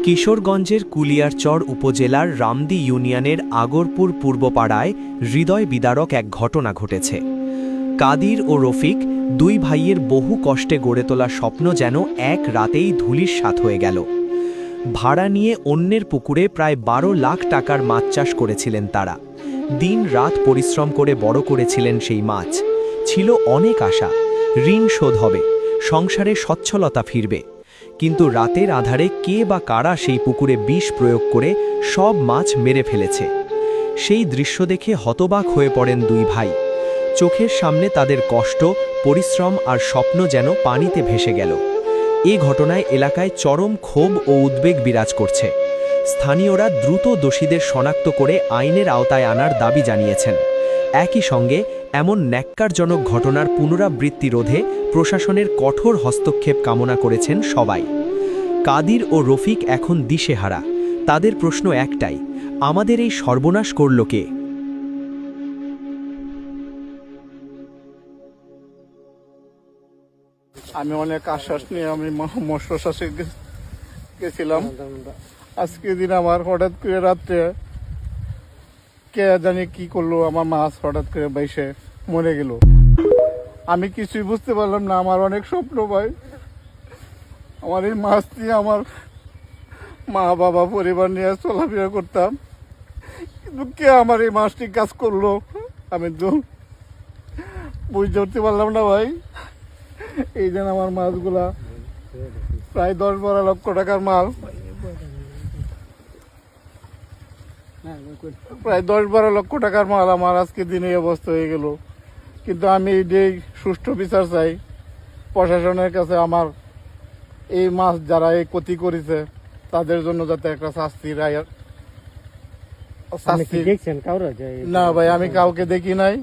কিশোরগঞ্জের কুলিয়ারচর উপজেলার রামদি ইউনিয়নের আগরপুর পূর্বপাড়ায় হৃদয় বিদারক এক ঘটনা ঘটেছে। কাদির ও রফিক দুই ভাইয়ের বহু কষ্টে গড়ে তোলা স্বপ্ন যেন এক রাতেই ধূলিসাৎ হয়ে গেল। ভাড়া নিয়ে অন্যের পুকুরে প্রায় ১২ লাখ টাকার মাছ চাষ করেছিলেন তারা। দিন রাত পরিশ্রম করে বড় করেছিলেন সেই মাছ। ছিল অনেক আশা, ঋণ শোধ হবে, সংসারে সচ্ছলতা ফিরবে। কিন্তু রাতের আধারে কে বা কারা সেই পুকুরে বিষ প্রয়োগ করে সব মাছ মেরে ফেলেছে। সেই দৃশ্য দেখে হতবাক হয়ে পড়েন দুই ভাই। চোখের সামনে তাদের কষ্ট, পরিশ্রম আর স্বপ্ন যেন পানিতে ভেসে গেল। এ ঘটনায় এলাকায় চরম ক্ষোভ ও উদ্বেগ বিরাজ করছে। স্থানীয়রা দ্রুত দোষীদের শনাক্ত করে আইনের আওতায় আনার দাবি জানিয়েছেন। একই সঙ্গে এমন ন্যাক্কারজনক ঘটনার পুনরাবৃত্তি রোধে প্রশাসনের কঠোর হস্তক্ষেপ কামনা করেছেন সবাই। কাদির ও রফিক এখন দিশেহারা। তাদের প্রশ্ন একটাই, আমাদের এই সর্বনাশ করল কে? আমি অনেক আশ্বাস নিয়ে আমি মৎস্য চাষে গেছিলাম। আজকে দিন আমার হঠাৎ করে রাত্রে কে জানি কি করলো, আমার মাছ হঠাৎ করে বাইসে মরে গেল। আমি কিছুই বুঝতে পারলাম না। আমার অনেক স্বপ্ন ভাই, আমার এই মাছ দিয়ে আমার মা বাবা পরিবার নিয়ে চলাফেরা করতাম, কিন্তু কে আমার এই মাছটি কাজ করলো আমি তো বুঝতে উঠতে পারলাম না ভাই। এই যেন আমার মাছগুলা প্রায় ১০-১২ লক্ষ টাকার মাল, প্রায় ১০-১২ লক্ষ টাকার মাল আমার আজকে দিনে অবস্থা হয়ে গেল। কিন্তু আমি যে সুষ্ঠু বিচার চাই প্রশাসনের কাছে। আমার এই মাছ যারা এই ক্ষতি করেছে তাদের জন্য যাতে একটা শাস্তি না ভাই, আমি কাউকে দেখি নাই।